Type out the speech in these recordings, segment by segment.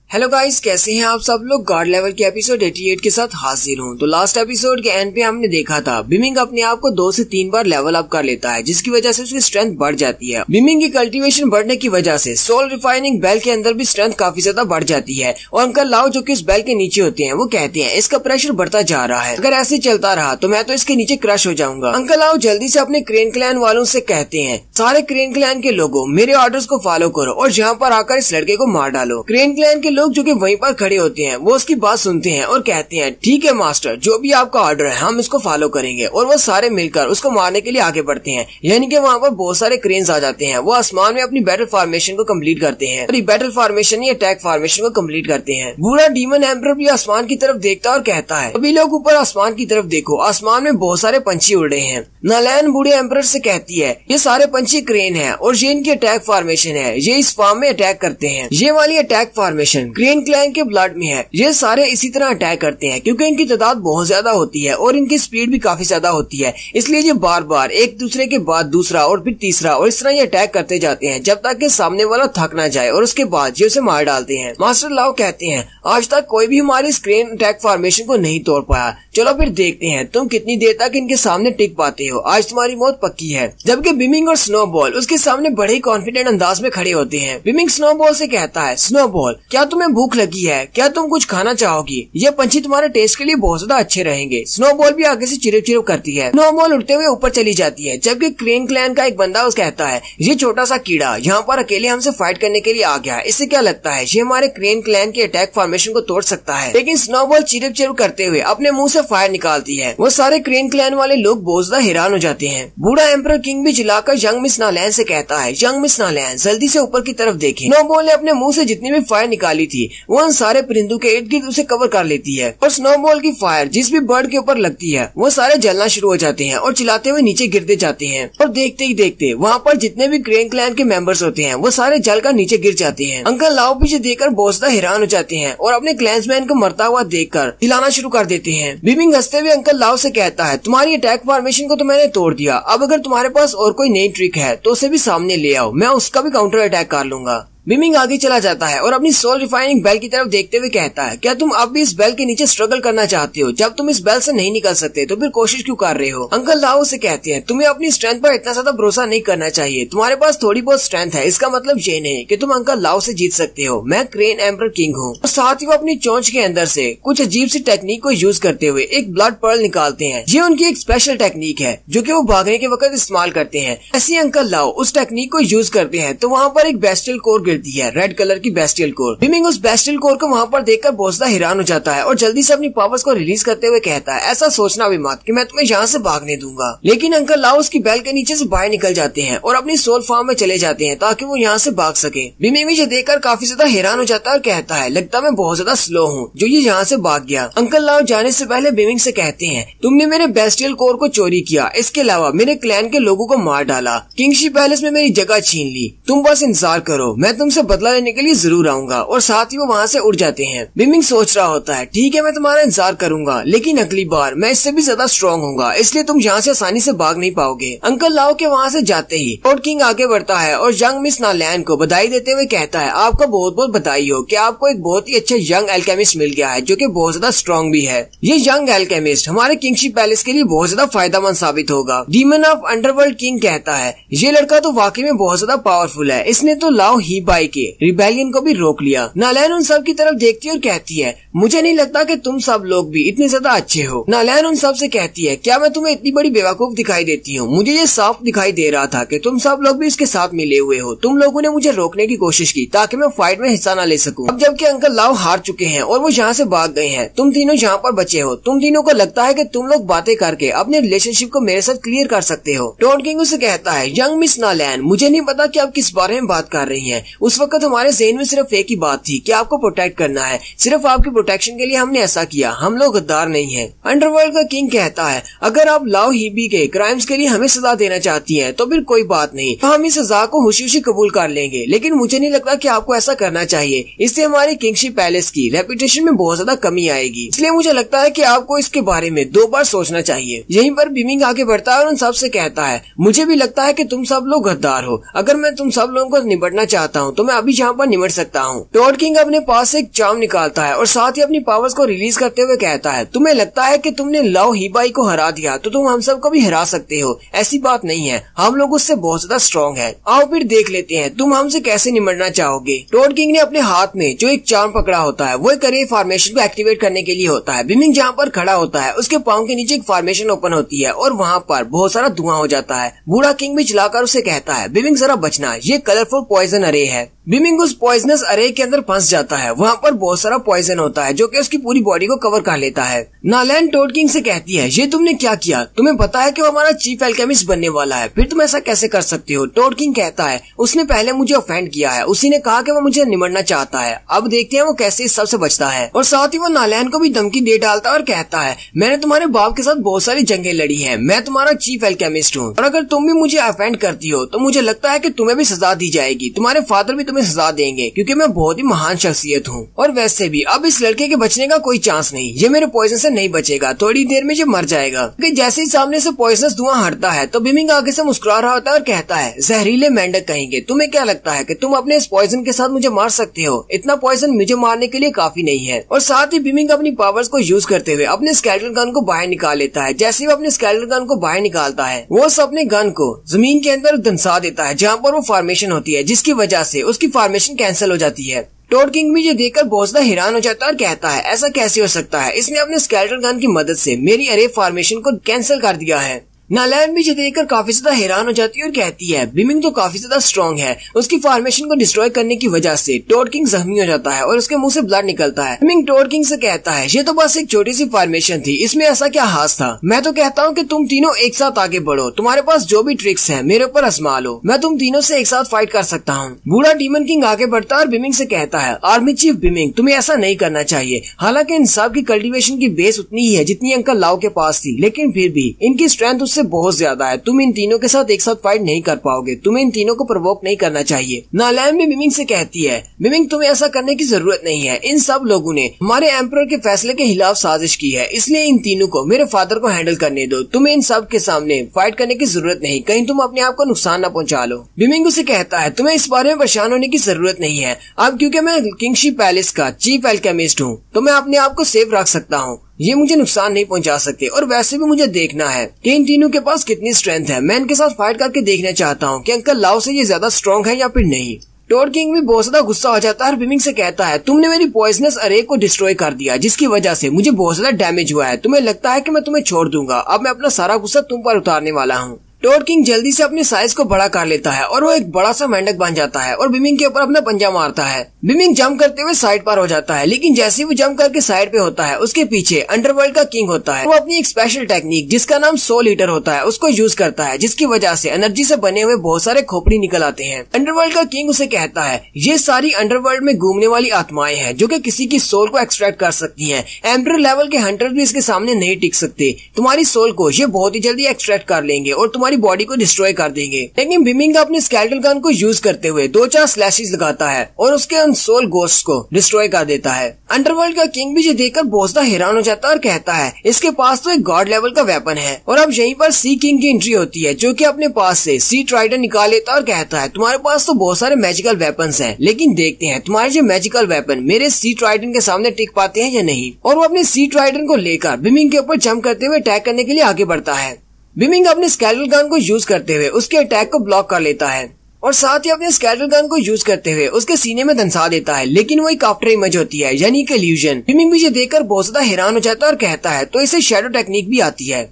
Hello guys, कैसे हैं आप सब लोग। गॉड लेवल के एपिसोड 88 के साथ हाजिर हूं। तो लास्ट एपिसोड के एंड पे हमने देखा था बिमिंग अपने आप को 2 से 3 बार लेवल अप कर लेता है, जिसकी वजह से उसकी स्ट्रेंथ बढ़ जाती है। बिमिंग की कल्टीवेशन बढ़ने की वजह से सोल रिफाइनिंग बेल के अंदर भी स्ट्रेंथ काफी ज्यादा बढ़ जाती है। और अंकल लाओ जो कि उस बेल के नीचे होते हैं वो कहते हैं इसका प्रेशर बढ़ता जा रहा है, अगर ऐसे चलता रहा तो मैं तो इसके नीचे क्रश हो जाऊंगा। अंकल लाओ जल्दी से अपने क्रेन क्लैन वालों से कहते हैं सारे क्रेन क्लैन के लोगों मेरे ऑर्डर्स को फॉलो करो और यहाँ पर आकर इस लड़के को मार डालो। क्रेन क्लैन के लोग जो कि वहीं पर खड़े होते हैं वो उसकी बात सुनते हैं और कहते हैं ठीक है मास्टर, जो भी आपका ऑर्डर है हम इसको फॉलो करेंगे। और वो सारे मिलकर उसको मारने के लिए आगे बढ़ते हैं। यानी कि वहाँ पर बहुत सारे क्रेन्स आ जाते हैं। वो आसमान में अपनी बैटल फॉर्मेशन को कंप्लीट करते हैं और बैटल फॉर्मेशन या अटैक फॉर्मेशन को कंप्लीट करते हैं। बूढ़ा डीमन एम्परर भी आसमान की तरफ देखता है और कहता है अभी लोग ऊपर आसमान की तरफ देखो, आसमान में बहुत सारे पंछी उड़ रहे हैं। नालैन बूढ़े एम्परर से कहती है ये सारे पंछी क्रेन है और ये इनकी अटैक फॉर्मेशन है, ये इस फार्म में अटैक करते हैं। ये वाली अटैक फॉर्मेशन क्रेन क्लैन के ब्लड में है। ये सारे इसी तरह अटैक करते हैं क्योंकि इनकी तादाद बहुत ज्यादा होती है और इनकी स्पीड भी काफी ज्यादा होती है, इसलिए ये बार बार एक दूसरे के बाद दूसरा और फिर तीसरा और इस तरह ये अटैक करते जाते हैं जब तक कि सामने वाला थक ना जाए और उसके बाद ये उसे मार डालते हैं। मास्टर लाओ कहते हैं आज तक कोई भी हमारी स्क्रीन अटैक फॉर्मेशन को नहीं तोड़ पाया, चलो फिर देखते हैं तुम कितनी देर तक इनके सामने टिक पाते हो, आज तुम्हारी मौत पक्की है। जबकि बिमिंग और स्नोबॉल उसके सामने बड़े ही कॉन्फिडेंट अंदाज में खड़े होते हैं। बिमिंग स्नोबॉल से कहता है स्नोबॉल क्या तुम्हें भूख लगी है, क्या तुम कुछ खाना चाहोगी, ये पंछी तुम्हारे टेस्ट के लिए बहुत ज्यादा अच्छे रहेंगे। स्नोबॉल भी आगे से चिरप चिरप करती है। स्नोबॉल उड़ते हुए ऊपर चली जाती है। जबकि क्रेन क्लैन का एक बंदा उस कहता है ये छोटा सा कीड़ा यहाँ पर अकेले हमसे फाइट करने के लिए आ गया, इससे क्या लगता है ये हमारे क्रेन क्लैन के अटैक फॉर्मेशन को तोड़ सकता है। लेकिन स्नोबॉल चिरप चिरप करते हुए अपने मुंह से फायर निकालती है। वो सारे क्रेन क्लैन वाले लोग बहुत ज्यादा हैरान हो जाते हैं। बूढ़ा एम्परर किंग भी चिल्लाकर यंग मिस नालैन से कहता है यंग मिस नालैन जल्दी से ऊपर की तरफ देखें। स्नोबॉल ने अपने मुंह से जितनी भी फायर निकाली थी वो उन सारे परिंदों के इर्द गिर्द उसे कवर कर लेती है और स्नोबॉल की फायर जिस भी बर्ड के ऊपर लगती है वो सारे जलना शुरू हो जाते हैं और चिल्लाते हुए नीचे गिरते जाते हैं। और देखते ही देखते वहाँ पर जितने भी क्रेन क्लैन के मेंबर्स होते हैं वो सारे जलकर नीचे गिर जाते हैं। अंकल लाओ पीछे देखकर बहुत ज्यादा हैरान हो जाते हैं और अपने क्लैंसमैन को मरता हुआ देखकर चिल्लाना शुरू कर देते हैं। बिमिंग हंसते हुए अंकल लाओ से कहता है तुम्हारी अटैक फॉर्मेशन को तो मैंने तोड़ दिया, अब अगर तुम्हारे पास और कोई नई ट्रिक है तो उसे भी सामने ले आओ, मैं उसका भी काउंटर अटैक कर लूंगा। बिमिंग आगे चला जाता है और अपनी सोल रिफाइनिंग बेल की तरफ देखते हुए कहता है क्या तुम अब भी इस बेल के नीचे स्ट्रगल करना चाहते हो, जब तुम इस बेल से नहीं निकल सकते तो फिर कोशिश क्यों कर रहे हो। अंकल लाओ से कहते हैं तुम्हें अपनी स्ट्रेंथ पर इतना ज्यादा भरोसा नहीं करना चाहिए, तुम्हारे पास थोड़ी बहुत स्ट्रेंथ है, इसका मतलब ये नहीं कि तुम अंकल लाओ से जीत सकते हो। मैं क्रेन एम्परर किंग हूँ। और साथ ही वो अपनी चोंच के अंदर से कुछ अजीब सी टेक्निक को यूज करते हुए एक ब्लड पर्ल निकालते हैं। ये उनकी एक स्पेशल टेक्निक है जो कि वो भागने के वक्त इस्तेमाल करते हैं। ऐसे अंकल लाओ उस टेक्निक को यूज करते हैं तो वहाँ पर एक बेस्टियल कोर गिरती है, रेड कलर की बेस्टियल कोर। बिमिंग उस बेस्टियल कोर को वहाँ पर देखकर बहुत ज्यादा हैरान हो जाता है और जल्दी से अपनी पावर्स को रिलीज करते हुए कहता है ऐसा सोचना भी मत कि मैं तुम्हें यहाँ से भागने दूंगा। लेकिन अंकल लाओ उसकी बेल के नीचे से बाहर निकल जाते हैं और अपनी सोल फार्म में चले जाते हैं ताकि वो यहाँ से भाग सके। बिमिंग भी ये देखकर काफी ज्यादा हैरान हो जाता है और कहता है लगता मैं बहुत ज्यादा स्लो हूँ जो ये यहाँ से भाग गया। अंकल लाओ जाने से पहले बिमिंग से कहते हैं तुमने मेरे बेस्टियल कोर को चोरी किया, इसके अलावा मेरे क्लैन के लोगों को मार डाला, किंगशिप पैलेस में मेरी जगह छीन ली, तुम बस इंतजार करो, मैं तुमसे बदला लेने के लिए जरूर आऊंगा। और साथ ही वो वहाँ से उड़ जाते हैं। बिमिंग सोच रहा होता है ठीक है मैं तुम्हारा इंतजार करूंगा, लेकिन अगली बार मैं इससे भी ज्यादा स्ट्रॉन्ग होऊंगा, इसलिए तुम यहाँ से आसानी से भाग नहीं पाओगे। अंकल लाओ के वहाँ से जाते ही लॉर्ड किंग आगे बढ़ता है और यंग मिस नालैन को बधाई देते हुए कहता है आपका बहुत बहुत बधाई हो कि आपको एक बहुत ही अच्छा यंग एल्केमिस्ट मिल गया है जो कि बहुत ज्यादा स्ट्रॉन्ग भी है। ये यंग एल्केमिस्ट हमारे किंगशिप पैलेस के लिए बहुत ज्यादा फायदेमंद साबित होगा। डीमन ऑफ अंडरवर्ल्ड किंग कहता है ये लड़का तो वाकई में बहुत ज्यादा पावरफुल है, इसने तो लाओ ही बाई के रिबेलियन को भी रोक लिया। नालैन उन सब की तरफ देखती है और कहती है मुझे नहीं लगता कि तुम सब लोग भी इतने ज्यादा अच्छे हो। नालैन उन सब से कहती है क्या मैं तुम्हें इतनी बड़ी बेवकूफ दिखाई देती हूँ, मुझे ये साफ दिखाई दे रहा था कि तुम सब लोग भी इसके साथ मिले हुए हो, तुम लोगों ने मुझे रोकने की कोशिश की ताकि मैं फाइट में हिस्सा न ले सकूं। अब जबकि अंकल लाओ हार चुके हैं और वो यहाँ से भाग गए हैं, तुम तीनों यहाँ पर बचे हो, तुम तीनों को लगता है कि तुम लोग बातें करके अपने रिलेशनशिप को मेरे साथ क्लियर कर सकते हो। लॉर्ड किंग उसे कहता है यंग मिस नालैन मुझे नहीं पता कि आप किस बारे में बात कर रही हैं, उस वक्त हमारे ज़हन में सिर्फ एक ही बात थी कि आपको प्रोटेक्ट करना है, सिर्फ आपकी प्रोटेक्शन के लिए हमने ऐसा किया, हम लोग गद्दार नहीं है। अंडरवर्ल्ड का किंग कहता है अगर आप लाओ हीबी के क्राइम्स के लिए हमें सजा देना चाहती हैं तो फिर कोई बात नहीं, तो हम इस सजा को खुशी खुशी कबूल कर लेंगे, लेकिन मुझे नहीं लगता कि आपको ऐसा करना चाहिए, इससे हमारी किंगशिप पैलेस की रेपुटेशन में बहुत ज्यादा कमी आएगी, इसलिए मुझे लगता है कि आपको इसके बारे में 2 बार सोचना चाहिए। यहीं पर बिमिंग आगे बढ़ता है और उन सब से कहता है मुझे भी लगता है कि तुम सब लोग गद्दार हो, अगर मैं तुम सब लोगों को निपटना चाहता हूँ हूँ तो मैं अभी यहाँ पर निमट सकता हूँ। टॉड किंग अपने पास से एक चार्म निकालता है और साथ ही अपनी पावर्स को रिलीज करते हुए कहता है, तुम्हें लगता है कि तुमने लाओ हीबाई को हरा दिया तो तुम हम सबको भी हरा सकते हो? ऐसी बात नहीं है, हम लोग उससे बहुत ज्यादा स्ट्रॉन्ग है। आओ फिर देख लेते हैं तुम हमसे कैसे निमटना चाहोगे। टॉड किंग ने अपने हाथ में जो एक चार्म पकड़ा होता है वो एक अरे फॉर्मेशन को एक्टिवेट करने के लिए होता है। बिमिंग जहाँ पर खड़ा होता है उसके पाँव के नीचे एक फॉर्मेशन ओपन होती है और वहाँ पर बहुत सारा धुआं हो जाता है। बूढ़ा किंग भी चलाकर उसे कहता है, बिमिंग जरा बचना, ये कलरफुल पॉइजन अरे है। बिमिंग उस पॉइजनस अरे के अंदर फंस जाता है। वहाँ पर बहुत सारा पॉइजन होता है जो कि उसकी पूरी बॉडी को कवर कर लेता है। नालैन टॉड किंग से कहती है, ये तुमने क्या किया? तुम्हें पता है कि वो हमारा चीफ एल्केमिस्ट बनने वाला है, फिर तुम ऐसा कैसे कर सकते हो? टॉड किंग कहता है, उसने पहले मुझे ऑफेंड किया है, उसी ने कहा कि वो मुझे निमटना चाहता है, अब देखते हैं वो कैसे इस सब से बचता है। और साथ ही वो नालैन को भी धमकी दे डालता है और कहता है, मैंने तुम्हारे बाप के साथ बहुत सारी जंगें लड़ी है, मैं तुम्हारा चीफ एल्केमिस्ट हूँ और अगर तुम भी मुझे ऑफेंड करती हो तो मुझे लगता है कि तुम्हें भी सजा दी जाएगी, तुम्हारे फादर भी तुम्हें सजा देंगे क्योंकि मैं बहुत ही महान शख्सियत हूँ। और वैसे भी अब इस लड़के के बचने का कोई चांस नहीं, ये मेरे पॉइजन से नहीं बचेगा, थोड़ी देर में ये मर जाएगा। क्योंकि जैसे ही सामने से पॉइजनस धुआं हटता है तो बिमिंग आगे से मुस्कुरा रहा होता है और कहता है, जहरीले मेंढक कहेंगे, तुम्हें क्या लगता है कि तुम अपने इस पॉइजन के साथ मुझे मार सकते हो? इतना पॉइजन मुझे मारने के लिए काफी नहीं है। और साथ ही बिमिंग अपनी पावर्स को यूज करते हुए अपने स्केलेटन गन को बाहर निकाल लेता है। जैसे वो अपने स्केलेटन गन को बाहर निकालता है वो अपने गन को जमीन के अंदर धंसा देता है जहाँ पर वो फॉर्मेशन होती है, जिसकी वजह से उसकी फॉर्मेशन कैंसिल हो जाती है। टॉड किंग भी ये देखकर बहुत ज्यादा हैरान हो जाता है और कहता है, ऐसा कैसे हो सकता है? इसने अपने स्केलेटन गन की मदद से मेरी अरे फॉर्मेशन को कैंसिल कर दिया है। नालैन भी ये देखकर काफी ज्यादा हैरान हो जाती है और कहती है, बिमिंग तो काफी ज्यादा स्ट्रॉन्ग है, उसकी फॉर्मेशन को डिस्ट्रॉय करने की वजह से टॉड किंग जख्मी हो जाता है और उसके मुंह से ब्लड निकलता है। बिमिंग टॉड किंग से कहता है, ये तो बस एक छोटी सी फॉर्मेशन थी, इसमें ऐसा क्या हाथ था? मैं तो कहता हूँ कि तुम तीनों एक साथ आगे बढ़ो, तुम्हारे पास जो भी ट्रिक्स है मेरे ऊपर आजमा लो, मैं तुम तीनों से एक साथ फाइट कर सकता हूँ। बूढ़ा डीमन किंग आगे बढ़ता है और बिमिंग से कहता है, आर्मी चीफ बिमिंग, तुम्हें ऐसा नहीं करना चाहिए। हालांकि इन सब की कल्टीवेशन की बेस उतनी ही है जितनी अंकल लाओ के पास थी, लेकिन फिर भी इनकी स्ट्रेंथ उससे बहुत ज्यादा है, तुम इन तीनों के साथ एक साथ फाइट नहीं कर पाओगे, तुम्हें इन तीनों को प्रवोक नहीं करना चाहिए। नालैन भी बिमिंग से कहती है, बिमिंग तुम्हें ऐसा करने की जरूरत नहीं है, इन सब लोगों ने हमारे एम्परर के फैसले के खिलाफ साजिश की है, इसलिए इन तीनों को मेरे फादर को हैंडल करने दो, तुम्हें इन सब के सामने फाइट करने की जरूरत नहीं, कहीं तुम अपने आप को नुकसान न पहुंचा लो। बिमिंग उसे कहता है, तुम्हें इस बारे में परेशान होने की जरूरत नहीं है, अब क्योंकि मैं किंगशिप पैलेस का चीफ एल्केमिस्ट हूँ तो मैं अपने आप को सेफ रख सकता हूँ, ये मुझे नुकसान नहीं पहुंचा सकते। और वैसे भी मुझे देखना है कि इन तीनों के पास कितनी स्ट्रेंथ है, मैं इनके साथ फाइट करके देखना चाहता हूँ कि अंकल लाओ से ये ज्यादा स्ट्रॉन्ग है या फिर नहीं। टॉड किंग भी बहुत ज्यादा गुस्सा हो जाता है और बिमिंग से कहता है, तुमने मेरी पॉइजनस अरे को डिस्ट्रॉय कर दिया, जिसकी वजह से मुझे बहुत ज्यादा डैमेज हुआ है, तुम्हें लगता है कि मैं तुम्हें छोड़ दूंगा? अब मैं अपना सारा गुस्सा तुम पर उतारने वाला हूँ। टॉड किंग जल्दी से अपने साइज को बड़ा कर लेता है और वो एक बड़ा सा मेंढक बन जाता है और बिमिंग के ऊपर अपना पंजा मारता है। बिमिंग जंप करते हुए साइड पर हो जाता है, लेकिन जैसे ही वो जंप करके साइड पे होता है उसके पीछे अंडरवर्ल्ड का किंग होता है। वो अपनी एक स्पेशल टेक्निक जिसका नाम सोल ईटर होता है उसको यूज करता है, जिसकी वजह से एनर्जी से बने हुए बहुत सारे खोपड़ी निकल आते हैं। अंडरवर्ल्ड का किंग उसे कहता है, ये सारी अंडरवर्ल्ड में घूमने वाली आत्माएं हैं जो कि किसी की सोल को एक्सट्रैक्ट कर सकती हैं। एम्परर लेवल के हंटर भी इसके सामने नहीं टिक सकते, तुम्हारी सोल को ये बहुत ही जल्दी एक्सट्रैक्ट कर लेंगे और तुम्हारी बॉडी को डिस्ट्रॉय कर देंगे। लेकिन बिमिंग अपने स्केलेटन गन को यूज करते हुए 2-4 स्लैशेस लगाता है और उसके उन सोल गोस्ट को डिस्ट्रॉय कर देता है। अंडरवर्ल्ड का किंग भी ये देखकर बहुत ज्यादा हैरान हो जाता है और कहता है, इसके पास तो एक गॉड लेवल का वेपन है। और अब यहीं पर सी किंग की एंट्री होती है जो कि अपने पास से सी ट्राइडन निकाल लेता है और कहता है, तुम्हारे पास तो बहुत सारे मैजिकल वेपन्स हैं, लेकिन देखते हैं तुम्हारे जो मैजिकल वेपन मेरे सी ट्राइडन के सामने टिक पाते हैं या नहीं। और वो अपने सी ट्राइडन को लेकर बिमिंग के ऊपर जंप करते हुए अटैक करने के लिए आगे बढ़ता है। बिमिंग अपने स्केलेटन गन को यूज करते हुए उसके अटैक को ब्लॉक कर लेता है और साथ ही अपने स्केलेटन गन को यूज करते हुए उसके सीने में धंसा देता है, लेकिन वो एक आफ्टर इमेज होती है यानी कि इल्यूजन। बिमिंग भी ये देखकर बहुत ज्यादा हैरान हो जाता है और कहता है, तो इसे शैडो टेक्निक भी आती है।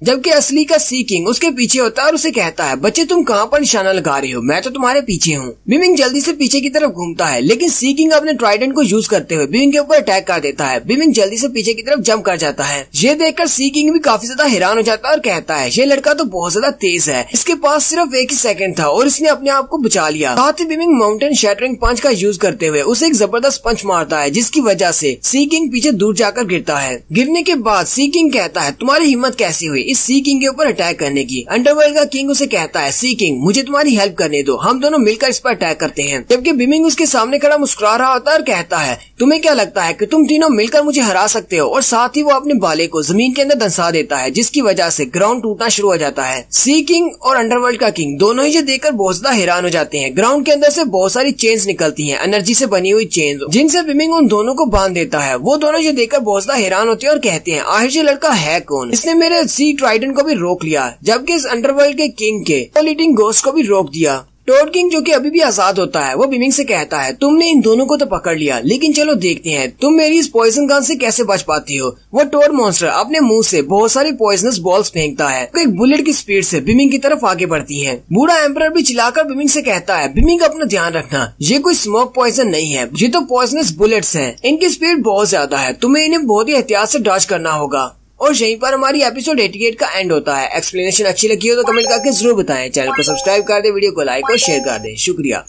जबकि असली का सी किंग उसके पीछे होता है और उसे कहता है, बच्चे तुम कहाँ पर निशाना लगा रहे हो, मैं तो तुम्हारे पीछे हूँ। बिमिंग जल्दी से पीछे की तरफ घूमता है, लेकिन सी किंग अपने ट्राइडेंट को यूज करते हुए बिमिंग के ऊपर अटैक कर देता है। बिमिंग जल्दी से पीछे की तरफ जंप कर जाता है। ये देखकर सी किंग भी काफी ज्यादा हैरान हो जाता है और कहता है, ये लड़का तो बहुत ज्यादा तेज है, इसके पास सिर्फ 1 ही सेकंड था और इसने अपने आप को बचा लिया। साथ ही बिमिंग माउंटेन शैटरिंग पंच का यूज करते हुए उसे एक जबरदस्त पंच मारता है, जिसकी वजह से सी किंग पीछे दूर जाकर गिरता है। गिरने के बाद सी किंग कहता है, तुम्हारी हिम्मत कैसी हुई इस सी किंग के ऊपर अटैक करने की। अंडरवर्ल्ड का किंग उसे कहता है, सी किंग मुझे तुम्हारी हेल्प करने दो, हम दोनों मिलकर इस पर अटैक करते हैं। जबकि बिमिंग उसके सामने खड़ा मुस्कुरा रहा होता है और कहता है, तुम्हें क्या लगता है कि तुम तीनों मिलकर मुझे हरा सकते हो? और साथ ही वो अपने बाले को जमीन के अंदर धंसा देता है, जिसकी वजह से ग्राउंड टूटना शुरू हो जाता है। सी किंग और अंडरवर्ल्ड का किंग दोनों ही ये देखकर बहुत ज्यादा हैरान हो जाते हैं। ग्राउंड के अंदर से बहुत सारी चेन्स निकलती हैं, एनर्जी से बनी हुई चेन्स, जिनसे बिमिंग उन दोनों को बांध देता है। वो दोनों ये देखकर बहुत ज्यादा हैरान होते हैं और कहते हैं आखिर ये लड़का है कौन, इसने मेरे सी ट्राइडेंट को भी रोक लिया, जबकि इस अंडरवर्ल्ड के किंग के ईटिंग घोस्ट को भी रोक दिया। टोड किंग जो कि अभी भी आजाद होता है, वो बिमिंग से कहता है तुमने इन दोनों को तो पकड़ लिया, लेकिन चलो देखते हैं तुम मेरी इस पॉइजन गन से कैसे बच पाती हो। वो टोड मॉन्स्टर अपने मुंह से बहुत सारी पॉइजनस बॉल्स फेंकता है, तो एक बुलेट की स्पीड से बिमिंग की तरफ आगे बढ़ती है। बूढ़ा एम्परर भी चिल्लाकर बिमिंग से कहता है बिमिंग अपना ध्यान रखना, ये कोई स्मोक पॉइजन नहीं है, ये तो पॉइजनस बुलेट्स हैं, इनकी स्पीड बहुत ज्यादा है, तुम्हें इन्हें बहुत ही एहतियात से डॉज करना होगा। और यहीं पर हमारी एपिसोड 88 का एंड होता है। एक्सप्लेनेशन अच्छी लगी हो तो कमेंट करके जरूर बताएं। चैनल को सब्सक्राइब कर दे, वीडियो को लाइक और शेयर कर दे। शुक्रिया।